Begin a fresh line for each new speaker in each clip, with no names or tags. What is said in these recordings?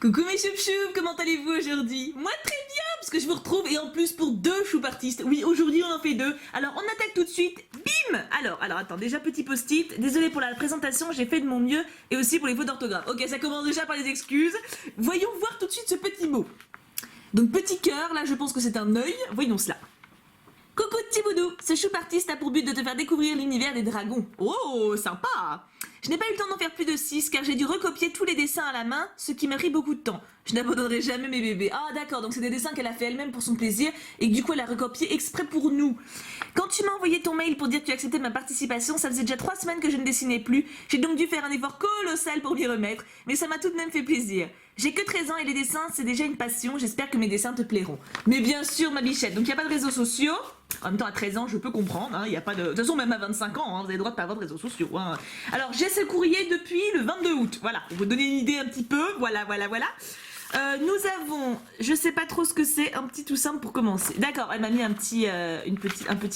Coucou mes choup-choup, comment allez-vous aujourd'hui? Moi très bien, parce que je vous retrouve et en plus pour deux choupartistes. Oui, aujourd'hui on en fait deux. Alors on attaque tout de suite. Bim! Alors attends, déjà petit post-it. Désolé pour la présentation, j'ai fait de mon mieux et aussi pour les fautes d'orthographe. Ok, ça commence déjà par les excuses. Voyons voir tout de suite ce petit mot. Donc petit cœur, là je pense que c'est un œil. Voyons cela. Coucou petit boudou, ce choupartiste a pour but de te faire découvrir l'univers des dragons. Oh, sympa! Je n'ai pas eu le temps d'en faire plus de 6 car j'ai dû recopier tous les dessins à la main, ce qui m'a pris beaucoup de temps. Je n'abandonnerai jamais mes bébés. Ah d'accord, donc c'est des dessins qu'elle a fait elle-même pour son plaisir et que du coup elle a recopié exprès pour nous. Quand tu m'as envoyé ton mail pour dire que tu acceptais ma participation, ça faisait déjà 3 semaines que je ne dessinais plus. J'ai donc dû faire un effort colossal pour m'y remettre, mais ça m'a tout de même fait plaisir. J'ai que 13 ans et les dessins c'est déjà une passion, j'espère que mes dessins te plairont. Mais bien sûr ma bichette, donc il n'y a pas de réseaux sociaux. En même temps, à 13 ans, je peux comprendre, hein, y a pas de... De toute façon, même à 25 ans, hein, vous avez le droit de pas avoir de réseaux sociaux. Hein. Alors, j'ai ce courrier depuis le 22 août. Voilà, pour vous donner une idée un petit peu. Voilà. Nous avons, je sais pas trop ce que c'est, un petit tout simple pour commencer. D'accord, elle m'a mis un petit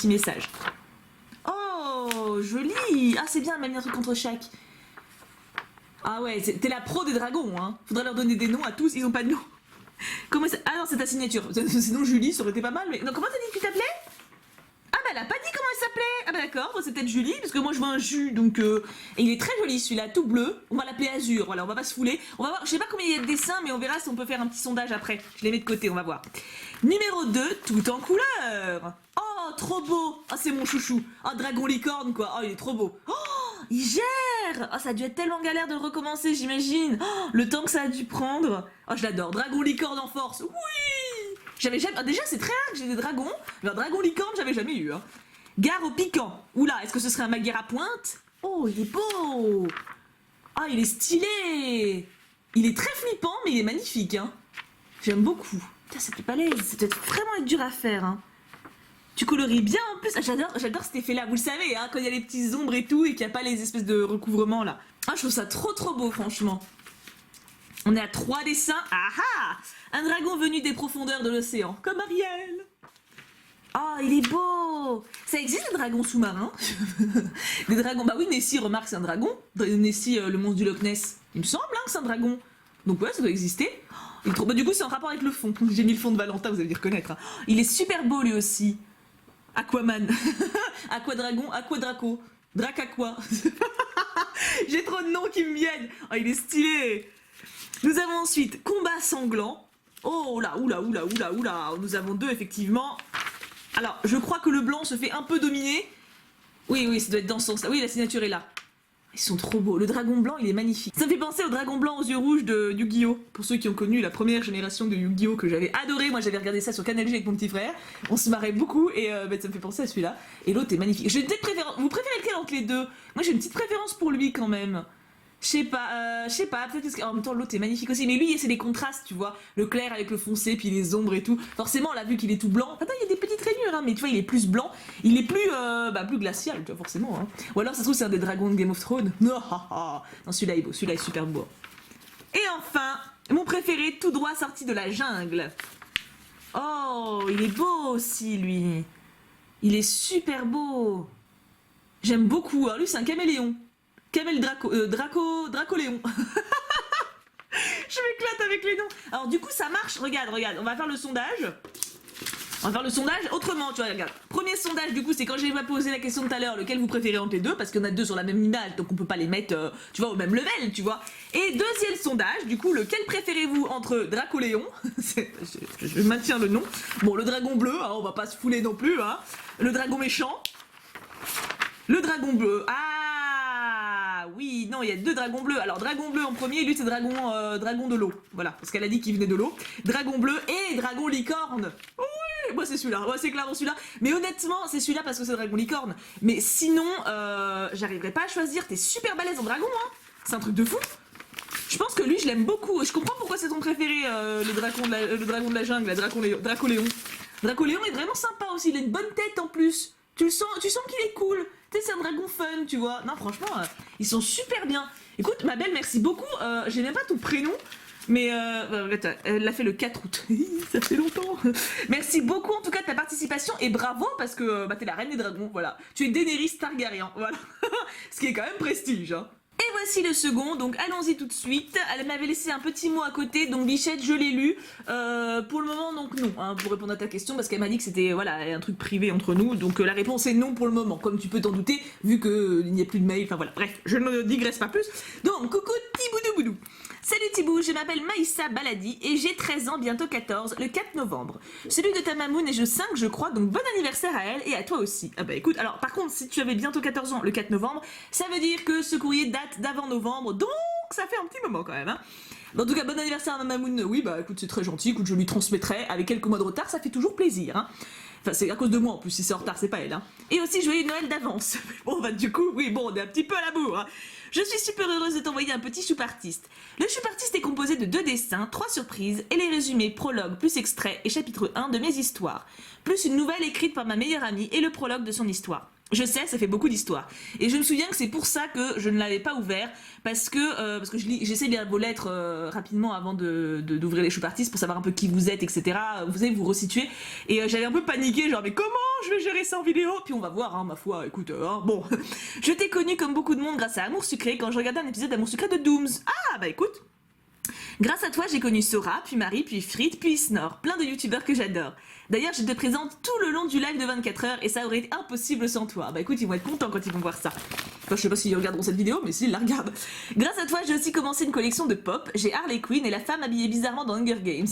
message. Oh, joli. Ah, c'est bien, elle m'a mis un truc contre chaque. Ah ouais, t'es la pro des dragons, hein. Faudrait leur donner des noms à tous, ils ont pas de nom. Comment ça... Ah non, c'est ta signature. Sinon, Julie, ça aurait été pas mal, mais... Non, comment t'as dit que tu t'appelais? Ah bah elle a pas dit comment elle s'appelait. Ah bah d'accord, c'est peut-être Julie, parce que moi je vois un jus, donc... Et il est très joli celui-là, tout bleu. On va l'appeler Azur, voilà, on va pas se fouler. On va voir, je sais pas combien il y a de dessins, mais on verra si on peut faire un petit sondage après. Je les mets de côté, on va voir. Numéro 2, tout en couleur. Oh, trop beau. Ah, c'est mon chouchou. Ah, dragon licorne, quoi. Oh, il est trop beau. Oh, il gère. Oh, ça a dû être tellement galère de le recommencer, j'imagine. Oh, le temps que ça a dû prendre. Oh, je l'adore. Dragon licorne en force. Oui. J'avais jamais... déjà, c'est très rare que j'ai des dragons. Mais un dragon licorne, j'avais jamais eu. Hein. Gare au piquant. Oula, est-ce que ce serait un maguire à pointe? Oh, il est beau. Ah, il est stylé. Il est très flippant, mais il est magnifique. Hein. J'aime beaucoup. Putain, ça fait balèze. Ça doit vraiment être dur à faire. Hein. Tu coloris bien en plus. Ah, j'adore cet effet-là. Vous le savez, hein, quand il y a les petits ombres et tout, et qu'il n'y a pas les espèces de recouvrements là. Ah, je trouve ça trop beau, franchement. On est à 3 dessins. Ah ah! Un dragon venu des profondeurs de l'océan, comme Ariel. Oh, il est beau! Ça existe des dragons sous-marins? Des dragons... Bah oui, Nessie, remarque, c'est un dragon. Nessie, le monstre du Loch Ness. Il me semble hein, que c'est un dragon. Donc ouais, ça doit exister. Il est trop... Bah du coup, c'est en rapport avec le fond. J'ai mis le fond de Valentin, vous allez dû reconnaître. Hein. Il est super beau, lui aussi. Aquaman. Aquadragon, Aquadraco. Dracaqua. J'ai trop de noms qui me viennent. Oh, il est stylé. Nous avons ensuite combat sanglant. Oh là, oula. Nous avons 2 effectivement. Alors, je crois que le blanc se fait un peu dominer. Oui, ça doit être dans ce sens-là. Oui, la signature est là. Ils sont trop beaux. Le dragon blanc, il est magnifique. Ça me fait penser au dragon blanc aux yeux rouges de Yu-Gi-Oh! Pour ceux qui ont connu la première génération de Yu-Gi-Oh! Que j'avais adoré. Moi, j'avais regardé ça sur Canal J avec mon petit frère. On se marrait beaucoup et ça me fait penser à celui-là. Et l'autre est magnifique. J'ai une petite préférence. Vous préférez lequel entre les deux? Moi, j'ai une petite préférence pour lui quand même. Je sais pas, peut-être qu'en même temps l'autre est magnifique aussi, mais lui c'est des contrastes, tu vois, le clair avec le foncé, puis les ombres et tout. Forcément, là, vu qu'il est tout blanc, attends, il y a des petites rainures, hein, mais tu vois, il est plus blanc, il est plus, plus glacial, tu vois, forcément. Hein. Ou alors, ça se trouve, c'est un des dragons de Game of Thrones. Non, celui-là est beau, celui-là est super beau. Et enfin, mon préféré, tout droit sorti de la jungle. Oh, il est beau aussi, lui. Il est super beau. J'aime beaucoup. Alors lui, c'est un caméléon. Camel Dracoléon. Je m'éclate avec les noms. Alors du coup ça marche, regarde, on va faire le sondage. On va faire le sondage autrement, tu vois, regarde. Premier sondage du coup c'est quand j'ai posé la question tout à l'heure, lequel vous préférez entre les deux, parce qu'il y en a 2 sur la même image, donc on peut pas les mettre, tu vois, au même level, tu vois. Et deuxième sondage, du coup, lequel préférez-vous entre Dracoléon, je maintiens le nom, bon le dragon bleu, hein, on va pas se fouler non plus, hein, le dragon méchant, le dragon bleu, oui, non, il y a 2 dragons bleus. Alors, dragon bleu en premier, lui, c'est dragon de l'eau. Voilà, parce qu'elle a dit qu'il venait de l'eau. Dragon bleu et dragon licorne. Oui, moi, c'est celui-là. Ouais, c'est clairement celui-là. Mais honnêtement, c'est celui-là parce que c'est dragon licorne. Mais sinon, j'arriverai pas à choisir. T'es super balèze en dragon, hein. C'est un truc de fou. Je pense que lui, je l'aime beaucoup. Je comprends pourquoi c'est ton préféré, le dragon de la jungle, Dracoléon. Dracoléon est vraiment sympa aussi. Il a une bonne tête en plus. Tu sens qu'il est cool. Tu sais, c'est un dragon fun, tu vois. Non, franchement, ils sont super bien. Écoute, ma belle, merci beaucoup. J'ai même pas ton prénom, mais elle l'a fait le 4 août. Ça fait longtemps. Merci beaucoup en tout cas de ta participation et bravo parce que t'es la reine des dragons, voilà. Tu es Daenerys Targaryen, voilà. Ce qui est quand même prestige, hein. Et voici le second, donc allons-y tout de suite. Elle m'avait laissé un petit mot à côté, donc Bichette, je l'ai lu. Pour le moment, donc non, hein, pour répondre à ta question, parce qu'elle m'a dit que c'était voilà, un truc privé entre nous, donc la réponse est non pour le moment, comme tu peux t'en douter, vu qu'il n'y a plus de mail, enfin voilà, bref, je ne digresse pas plus. Donc, coucou Tiboudou Boudou. Salut Thibou, je m'appelle Maïssa Baladi et j'ai 13 ans, bientôt 14, le 4 novembre. Celui de ta mamoun est je 5, je crois, donc bon anniversaire à elle et à toi aussi. Ah bah écoute, alors par contre, si tu avais bientôt 14 ans le 4 novembre, ça veut dire que ce courrier date d'avant novembre, donc ça fait un petit moment quand même, hein. En tout cas, bon anniversaire à ma mamoun, oui, bah écoute, c'est très gentil, écoute, je lui transmettrai avec quelques mois de retard, ça fait toujours plaisir, hein. Enfin, c'est à cause de moi en plus, si c'est en retard, c'est pas elle, hein. Et aussi, joyeux Noël d'avance. Bon, bah du coup, oui, bon, on est un petit peu à la bourre, hein. Je suis super heureuse de t'envoyer un petit choup artiste. Le choup artiste est composé de 2 dessins, 3 surprises et les résumés, prologue, plus extrait et chapitre 1 de mes histoires, plus une nouvelle écrite par ma meilleure amie et le prologue de son histoire. Je sais, ça fait beaucoup d'histoires. Et je me souviens que c'est pour ça que je ne l'avais pas ouvert, parce que j'essaie de lire vos lettres rapidement avant d'ouvrir les choupartistes pour savoir un peu qui vous êtes, etc. Vous allez vous resituer. Et j'avais un peu paniqué, genre mais comment je vais gérer ça en vidéo? Puis on va voir, hein, ma foi, écoute, bon. Je t'ai connu comme beaucoup de monde grâce à Amour Sucré quand je regardais un épisode d'Amour Sucré de Dooms. Ah bah écoute. Grâce à toi, j'ai connu Sora, puis Marie, puis Frit, puis Snor, plein de youtubeurs que j'adore. D'ailleurs, je te présente tout le long du live de 24 heures et ça aurait été impossible sans toi. Bah écoute, ils vont être contents quand ils vont voir ça. Enfin, je sais pas s'ils regarderont cette vidéo, mais s'ils la regardent. Grâce à toi, j'ai aussi commencé une collection de pop. J'ai Harley Quinn et la femme habillée bizarrement dans Hunger Games.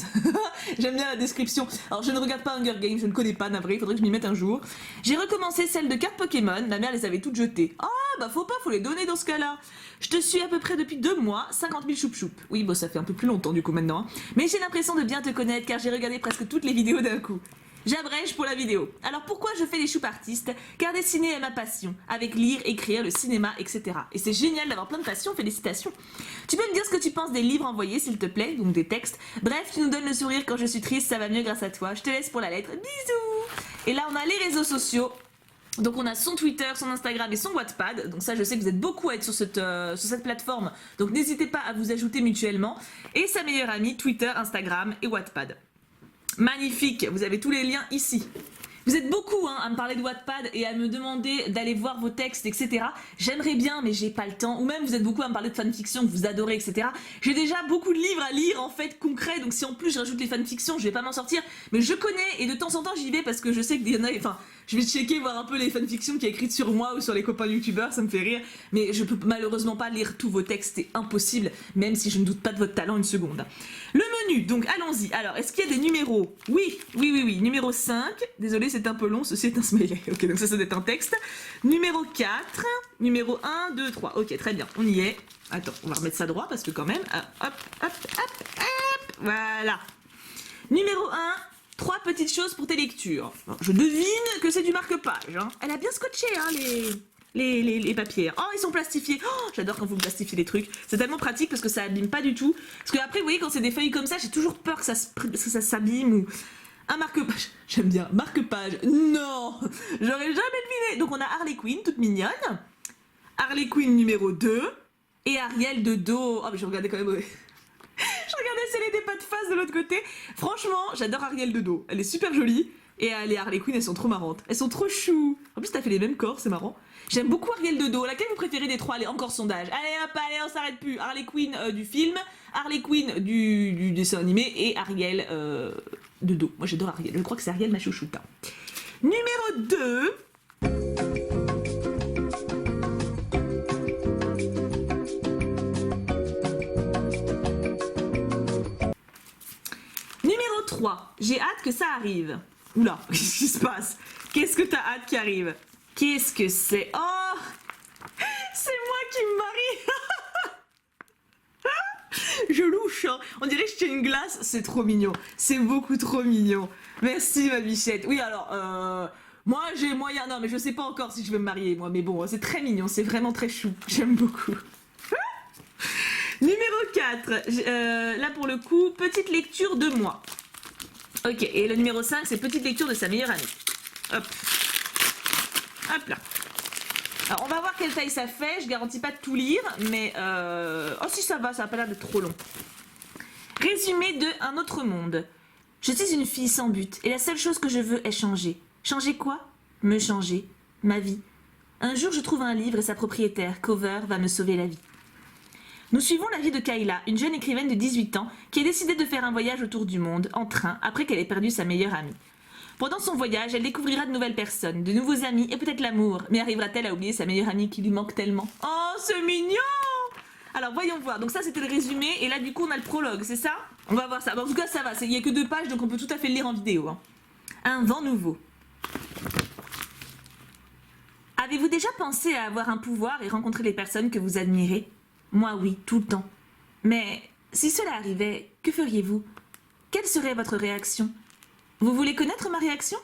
J'aime bien la description. Alors, je ne regarde pas Hunger Games, je ne connais pas, navré, faudrait que je m'y mette un jour. J'ai recommencé celle de cartes Pokémon, ma mère les avait toutes jetées. Ah, bah faut pas, faut les donner dans ce cas-là. Je te suis à peu près depuis 2 mois, 50 000 choup-choup. Oui, bon, ça fait un peu plus longtemps du coup maintenant. Hein. Mais j'ai l'impression de bien te connaître car j'ai regardé presque toutes les vidéos d'un coup. J'abrège pour la vidéo. Alors pourquoi je fais les choup artistes? Car dessiner est ma passion, avec lire, écrire, le cinéma, etc. Et c'est génial d'avoir plein de passions, félicitations. Tu peux me dire ce que tu penses des livres envoyés, s'il te plaît, donc des textes. Bref, tu nous donnes le sourire quand je suis triste, ça va mieux grâce à toi. Je te laisse pour la lettre. Bisous. Et là, on a les réseaux sociaux. Donc on a son Twitter, son Instagram et son Wattpad. Donc ça, je sais que vous êtes beaucoup à être sur cette plateforme. Donc n'hésitez pas à vous ajouter mutuellement. Et sa meilleure amie, Twitter, Instagram et Wattpad. Magnifique, vous avez tous les liens ici. Vous êtes beaucoup à me parler de Wattpad et à me demander d'aller voir vos textes, etc. J'aimerais bien, mais j'ai pas le temps. Ou même vous êtes beaucoup à me parler de fanfiction que vous adorez, etc. J'ai déjà beaucoup de livres à lire, en fait, concrets. Donc si en plus je rajoute les fanfictions, je vais pas m'en sortir. Mais je connais et de temps en temps j'y vais parce que je sais qu'il y en a... Enfin, je vais checker, voir un peu les fanfictions qui est écrites sur moi ou sur les copains youtubeurs, ça me fait rire. Mais je peux malheureusement pas lire tous vos textes, c'est impossible, même si je ne doute pas de votre talent une seconde. Le menu, donc allons-y. Alors, est-ce qu'il y a des numéros? Oui. Numéro 5, désolé c'est un peu long, ceci est un smiley. Ok, donc ça doit être un texte. Numéro 4, numéro 1, 2, 3. Ok, très bien, on y est. Attends, on va remettre ça droit parce que quand même... Hop, voilà. Numéro 1, 3 petites choses pour tes lectures. Bon, je devine que c'est du marque-page. Hein. Elle a bien scotché hein, les papiers. Oh, ils sont plastifiés. Oh, j'adore quand vous plastifiez les trucs. C'est tellement pratique parce que ça abîme pas du tout. Parce que après, vous voyez, quand c'est des feuilles comme ça, j'ai toujours peur que ça s'abîme ou... Un marque-page. J'aime bien. Marque-page. Non, j'aurais jamais deviné. Donc on a Harley Quinn, toute mignonne. Harley Quinn numéro 2. Et Ariel de dos. Oh, mais je regardais quand même... Je regardais celle des pas de face de l'autre côté. Franchement, j'adore Ariel de dos. Elle est super jolie. Et les Harley Quinn, elles sont trop marrantes. Elles sont trop chou. En plus, t'as fait les mêmes corps, c'est marrant. J'aime beaucoup Ariel de dos. Laquelle vous préférez des 3? Allez, encore sondage. Allez, hop, allez, on s'arrête plus. Harley Quinn du film, Harley Quinn du dessin animé et Ariel de dos. Moi, j'adore Ariel. Je crois que c'est Ariel ma chouchoute. Numéro 2. Numéro 3. J'ai hâte que ça arrive. Oula, qu'est-ce qui se passe? Qu'est-ce que t'as hâte qui arrive? Qu'est-ce que c'est? Oh, c'est moi qui me marie. Je louche, hein. On dirait que je tiens une glace. C'est trop mignon. C'est beaucoup trop mignon. Merci ma bichette. Oui alors, moi j'ai moyen. Non mais je sais pas encore si je vais me marier moi. Mais bon, c'est très mignon. C'est vraiment très chou. J'aime beaucoup. Numéro 4. Là pour le coup, petite lecture de moi. Ok, et le numéro 5, c'est petite lecture de sa meilleure amie. Hop. Hop là. Alors, on va voir quelle taille ça fait. Je garantis pas de tout lire, mais... Oh si, ça va, ça a pas l'air d'être trop long. Résumé de Un autre monde. Je suis une fille sans but, et la seule chose que je veux est changer. Changer quoi? Me changer. Ma vie. Un jour, je trouve un livre et sa propriétaire, Cover, va me sauver la vie. Nous suivons la vie de Kayla, une jeune écrivaine de 18 ans qui a décidé de faire un voyage autour du monde, en train, après qu'elle ait perdu sa meilleure amie. Pendant son voyage, elle découvrira de nouvelles personnes, de nouveaux amis et peut-être l'amour, mais arrivera-t-elle à oublier sa meilleure amie qui lui manque tellement? Oh, c'est mignon! Alors voyons voir, donc ça c'était le résumé, et là du coup on a le prologue, c'est ça? On va voir ça, bon, en tout cas ça va, il n'y a que 2 pages, donc on peut tout à fait le lire en vidéo. Hein. Un vent nouveau. Avez-vous déjà pensé à avoir un pouvoir et rencontrer les personnes que vous admirez? Moi oui, tout le temps. Mais si cela arrivait, que feriez-vous? Quelle serait votre réaction? Vous voulez connaître ma réaction?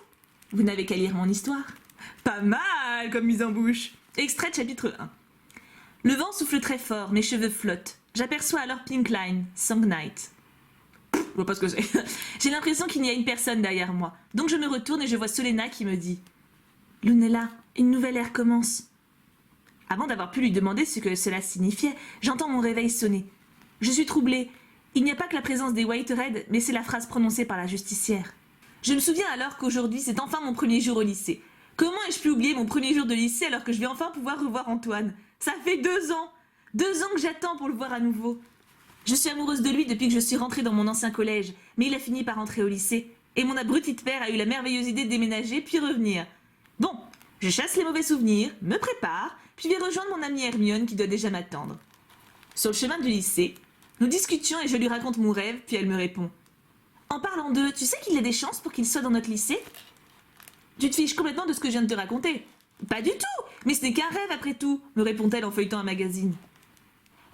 Vous n'avez qu'à lire mon histoire. Pas mal comme mise en bouche. Extrait de chapitre 1. Le vent souffle très fort, mes cheveux flottent. J'aperçois alors Pink Line, Song Night. Je vois pas ce que c'est. J'ai l'impression qu'il y a une personne derrière moi. Donc je me retourne et je vois Solena qui me dit « Lunella, une nouvelle ère commence. » Avant d'avoir pu lui demander ce que cela signifiait, j'entends mon réveil sonner. Je suis troublée. Il n'y a pas que la présence des Whitehead, mais c'est la phrase prononcée par la justicière. Je me souviens alors qu'aujourd'hui c'est enfin mon premier jour au lycée. Comment ai-je pu oublier mon premier jour de lycée alors que je vais enfin pouvoir revoir Antoine? Ça fait 2 ans 2 ans que j'attends pour le voir à nouveau. Je suis amoureuse de lui depuis que je suis rentrée dans mon ancien collège, mais il a fini par entrer au lycée. Et mon abruti de père a eu la merveilleuse idée de déménager puis revenir. Bon, je chasse les mauvais souvenirs, me prépare, puis vais rejoindre mon amie Hermione qui doit déjà m'attendre. Sur le chemin du lycée, nous discutions et je lui raconte mon rêve, puis elle me répond. En parlant d'eux, tu sais qu'il y a des chances pour qu'ils soient dans notre lycée? Tu te fiches complètement de ce que je viens de te raconter. Pas du tout, mais ce n'est qu'un rêve après tout, me répond-elle en feuilletant un magazine.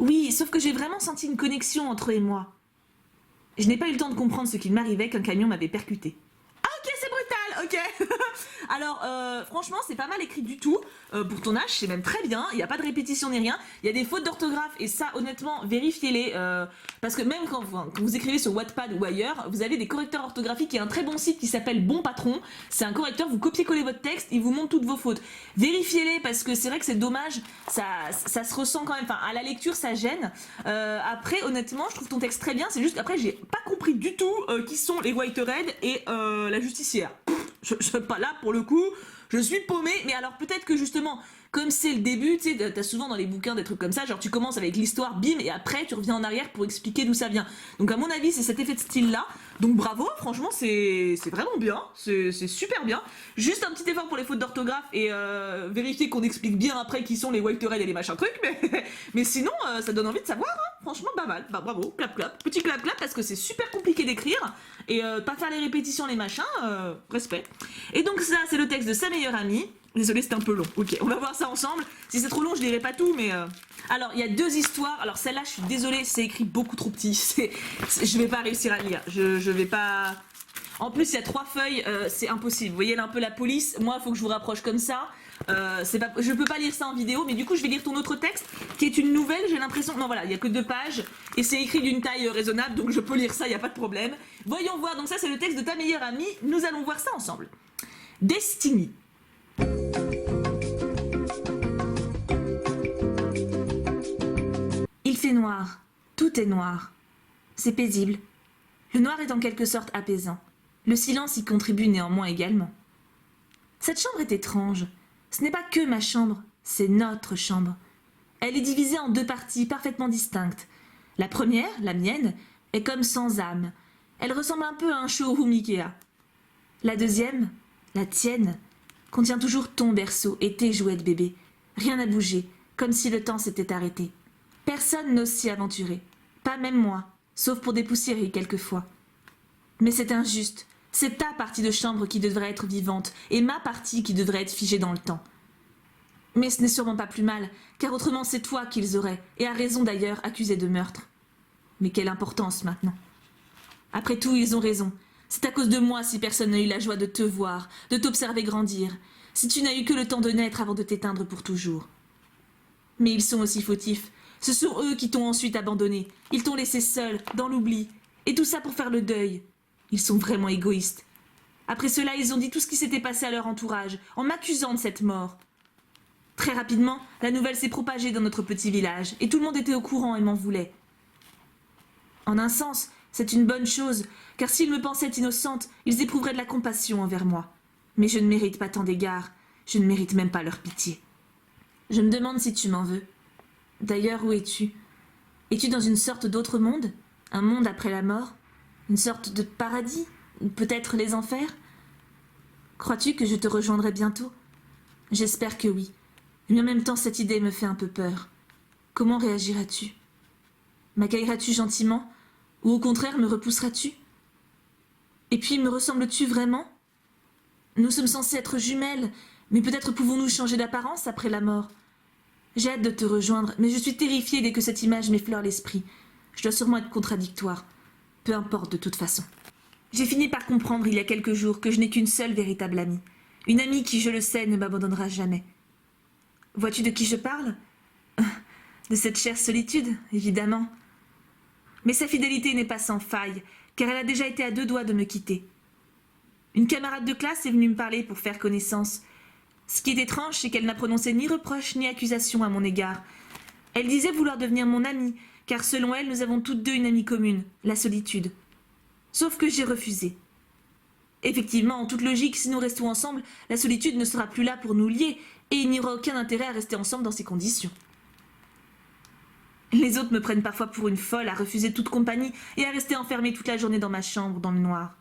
Oui, sauf que j'ai vraiment senti une connexion entre eux et moi. Je n'ai pas eu le temps de comprendre ce qu'il m'arrivait qu'un camion m'avait percuté. Ah ok, c'est brutal, ok. Alors, franchement, c'est pas mal écrit du tout. Pour ton âge, c'est même très bien. Il n'y a pas de répétition ni rien. Il y a des fautes d'orthographe et ça, honnêtement, vérifiez-les. Parce que même quand vous écrivez sur Wattpad ou ailleurs, vous avez des correcteurs orthographiques. Il y a un très bon site qui s'appelle Bon Patron. C'est un correcteur, vous copiez-collez votre texte, il vous montre toutes vos fautes. Vérifiez-les parce que c'est vrai que c'est dommage. Ça se ressent quand même. Enfin, à la lecture, ça gêne. Après, honnêtement, je trouve ton texte très bien. C'est juste qu'après, j'ai pas compris du tout qui sont les Whitehead et la justicière. Je suis pas là pour le coup, je suis paumée, mais alors peut-être que justement, comme c'est le début, tu sais, t'as souvent dans les bouquins des trucs comme ça, genre tu commences avec l'histoire, bim, et après tu reviens en arrière pour expliquer d'où ça vient. Donc à mon avis, c'est cet effet de style-là. Donc bravo, franchement, c'est vraiment bien, c'est super bien. Juste un petit effort pour les fautes d'orthographe et vérifier qu'on explique bien après qui sont les Whitehead et les machins trucs, mais sinon, ça donne envie de savoir, hein. Franchement, pas mal. Bah bravo, clap clap, petit clap clap parce que c'est super compliqué d'écrire et pas faire les répétitions, les machins, respect. Et donc ça, c'est le texte de sa meilleure amie. Désolée, c'est un peu long. Ok, on va voir ça ensemble. Si c'est trop long, je dirai pas tout, mais... Alors, il y a 2 histoires. Alors, celle-là, je suis désolée, c'est écrit beaucoup trop petit. Je vais pas réussir à lire. Je vais pas... En plus, il y a 3 feuilles, c'est impossible. Vous voyez là un peu la police. Moi, il faut que je vous rapproche comme ça. Je peux pas lire ça en vidéo, mais du coup, je vais lire ton autre texte, qui est une nouvelle, j'ai l'impression... Non, voilà, il y a que 2 pages, et c'est écrit d'une taille raisonnable, donc je peux lire ça, il n'y a pas de problème. Voyons voir, donc ça, c'est le texte de ta meilleure amie. Nous allons voir ça ensemble. Destiny. Il fait noir, tout est noir. C'est paisible. Le noir est en quelque sorte apaisant. Le silence y contribue néanmoins également. Cette chambre est étrange. Ce n'est pas que ma chambre, c'est notre chambre. Elle est divisée en 2 parties parfaitement distinctes. La première, la mienne, est comme sans âme. Elle ressemble un peu à un showroom Ikea. La deuxième, la tienne, contient toujours ton berceau et tes jouets de bébé. Rien n'a bougé, comme si le temps s'était arrêté. Personne n'ose s'y aventurer, pas même moi, sauf pour dépoussiérer quelquefois. Mais c'est injuste, c'est ta partie de chambre qui devrait être vivante, et ma partie qui devrait être figée dans le temps. Mais ce n'est sûrement pas plus mal, car autrement c'est toi qu'ils auraient, et à raison d'ailleurs, accusé de meurtre. Mais quelle importance maintenant? Après tout, ils ont raison. C'est à cause de moi si personne n'a eu la joie de te voir, de t'observer grandir, si tu n'as eu que le temps de naître avant de t'éteindre pour toujours. Mais ils sont aussi fautifs. Ce sont eux qui t'ont ensuite abandonné. Ils t'ont laissé seul, dans l'oubli. Et tout ça pour faire le deuil. Ils sont vraiment égoïstes. Après cela, ils ont dit tout ce qui s'était passé à leur entourage, en m'accusant de cette mort. Très rapidement, la nouvelle s'est propagée dans notre petit village, et tout le monde était au courant et m'en voulait. En un sens, c'est une bonne chose, car s'ils me pensaient innocente, ils éprouveraient de la compassion envers moi. Mais je ne mérite pas tant d'égards, je ne mérite même pas leur pitié. Je me demande si tu m'en veux. D'ailleurs, où es-tu? Es-tu dans une sorte d'autre monde? Un monde après la mort? Une sorte de paradis? Ou peut-être les enfers? Crois-tu que je te rejoindrai bientôt? J'espère que oui. Mais en même temps, cette idée me fait un peu peur. Comment réagiras-tu? M'accueilleras-tu gentiment? Ou au contraire, me repousseras-tu? Et puis, me ressembles-tu vraiment? Nous sommes censés être jumelles, mais peut-être pouvons-nous changer d'apparence après la mort. J'ai hâte de te rejoindre, mais je suis terrifiée dès que cette image m'effleure l'esprit. Je dois sûrement être contradictoire. Peu importe de toute façon. J'ai fini par comprendre il y a quelques jours que je n'ai qu'une seule véritable amie. Une amie qui, je le sais, ne m'abandonnera jamais. Vois-tu de qui je parle? De cette chère solitude, évidemment. Mais sa fidélité n'est pas sans faille, car elle a déjà été à 2 doigts de me quitter. Une camarade de classe est venue me parler pour faire connaissance. Ce qui est étrange, c'est qu'elle n'a prononcé ni reproche ni accusation à mon égard. Elle disait vouloir devenir mon amie, car selon elle, nous avons toutes deux une amie commune, la solitude. Sauf que j'ai refusé. Effectivement, en toute logique, si nous restons ensemble, la solitude ne sera plus là pour nous lier, et il n'y aura aucun intérêt à rester ensemble dans ces conditions. Les autres me prennent parfois pour une folle à refuser toute compagnie et à rester enfermée toute la journée dans ma chambre, dans le noir.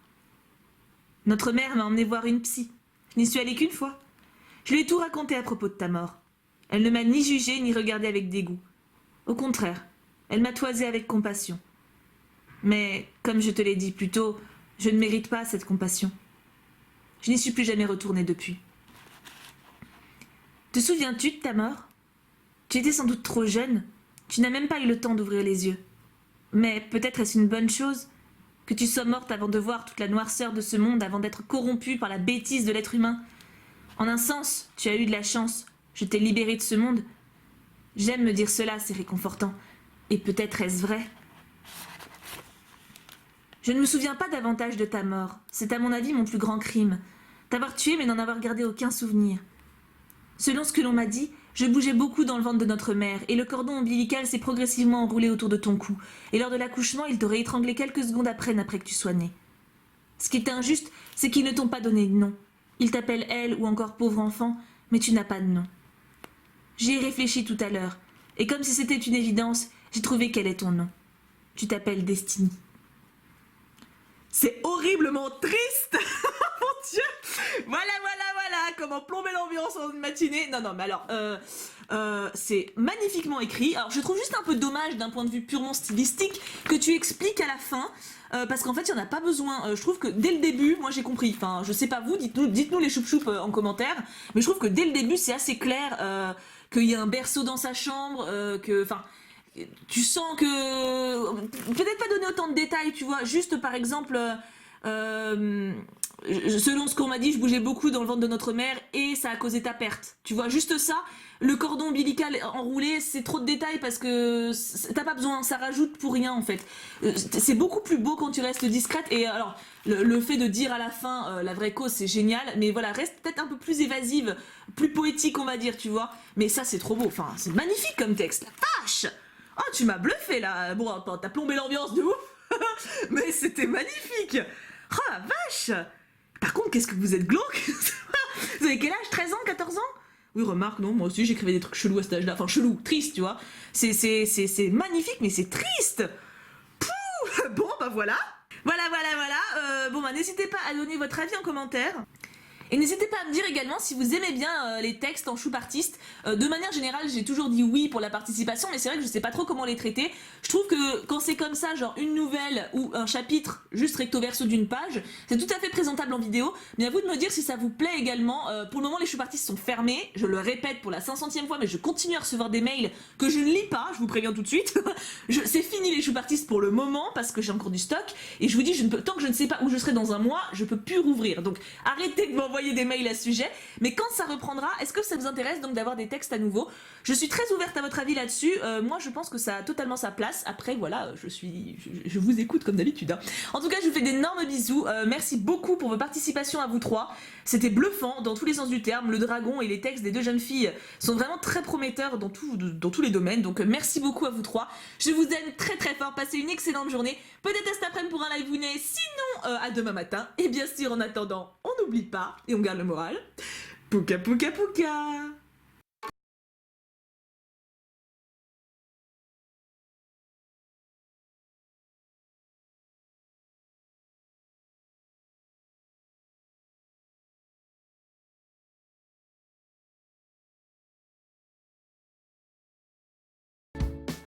Notre mère m'a emmené voir une psy. Je n'y suis allée qu'une fois. Je lui ai tout raconté à propos de ta mort. Elle ne m'a ni jugée ni regardée avec dégoût. Au contraire, elle m'a toisée avec compassion. Mais, comme je te l'ai dit plus tôt, je ne mérite pas cette compassion. Je n'y suis plus jamais retournée depuis. Te souviens-tu de ta mort? Tu étais sans doute trop jeune. Tu n'as même pas eu le temps d'ouvrir les yeux. Mais peut-être est-ce une bonne chose que tu sois morte avant de voir toute la noirceur de ce monde, avant d'être corrompue par la bêtise de l'être humain. En un sens, tu as eu de la chance. Je t'ai libérée de ce monde. J'aime me dire cela, c'est réconfortant. Et peut-être est-ce vrai. Je ne me souviens pas davantage de ta mort. C'est à mon avis mon plus grand crime. T'avoir tué mais n'en avoir gardé aucun souvenir. Selon ce que l'on m'a dit, je bougeais beaucoup dans le ventre de notre mère, et le cordon ombilical s'est progressivement enroulé autour de ton cou, et lors de l'accouchement, il t'aurait étranglé quelques secondes après que tu sois né. Ce qui est injuste, c'est qu'ils ne t'ont pas donné de nom. Ils t'appellent elle ou encore pauvre enfant, mais tu n'as pas de nom. J'y ai réfléchi tout à l'heure, et comme si c'était une évidence, j'ai trouvé quel est ton nom. Tu t'appelles Destiny. C'est horriblement triste. Mon Dieu. Voilà, comment plomber l'ambiance en une matinée. Non, mais alors, c'est magnifiquement écrit. Alors, je trouve juste un peu dommage d'un point de vue purement stylistique que tu expliques à la fin, parce qu'en fait, il n'y en a pas besoin. Je trouve que dès le début, moi j'ai compris. Enfin, je sais pas vous, dites-nous les choup-choup en commentaire, mais je trouve que dès le début, c'est assez clair qu'il y a un berceau dans sa chambre, tu sens que peut-être pas donner autant de détails, tu vois, juste par exemple selon ce qu'on m'a dit, je bougeais beaucoup dans le ventre de notre mère et ça a causé ta perte, tu vois, juste ça. Le cordon ombilical enroulé, c'est trop de détails parce que t'as pas besoin, ça rajoute pour rien en fait. C'est beaucoup plus beau quand tu restes discrète. Et alors le fait de dire à la fin la vraie cause, c'est génial, mais voilà, reste peut-être un peu plus évasive, plus poétique on va dire, tu vois. Mais ça c'est trop beau, enfin c'est magnifique comme texte, la vache. Oh, tu m'as bluffé là. Bon, attends, t'as plombé l'ambiance de ouf. Mais c'était magnifique. Oh la vache. Par contre, qu'est-ce que vous êtes glauque. Vous avez quel âge? 13 ans, 14 ans? Oui, remarque, non, moi aussi j'écrivais des trucs chelous à cet âge-là. Enfin, chelou, triste, tu vois. C'est magnifique, mais c'est triste. Pouh. Bon, bah voilà. Voilà. Bon, bah n'hésitez pas à donner votre avis en commentaire. Et n'hésitez pas à me dire également si vous aimez bien les textes en choup artiste. De manière générale, j'ai toujours dit oui pour la participation, mais c'est vrai que je sais pas trop comment les traiter. Je trouve que quand c'est comme ça, genre une nouvelle ou un chapitre juste recto verso d'une page, c'est tout à fait présentable en vidéo. Mais à vous de me dire si ça vous plaît également. Pour le moment, les choup artistes sont fermés. Je le répète pour la 500e fois, mais je continue à recevoir des mails que je ne lis pas, je vous préviens tout de suite. C'est fini les choup artistes pour le moment parce que j'ai encore du stock. Et je vous dis, tant que je ne sais pas où je serai dans un mois, je peux plus rouvrir. Donc arrêtez de m'envoyer des mails à ce sujet, mais quand ça reprendra, est-ce que ça vous intéresse donc d'avoir des textes à nouveau? Je suis très ouverte à votre avis là-dessus. Moi je pense que ça a totalement sa place. Après voilà, je vous écoute comme d'habitude, hein. En tout cas, je vous fais d'énormes bisous. Merci beaucoup pour vos participations à vous trois. C'était bluffant dans tous les sens du terme. Le dragon et les textes des deux jeunes filles sont vraiment très prometteurs dans tous les domaines. Donc merci beaucoup à vous trois. Je vous aime très très fort. Passez une excellente journée. Peut-être à cet après-midi pour un live ou sinon à demain matin. Et bien sûr en attendant, on n'oublie pas et on garde le moral. Pouka pouka pouka.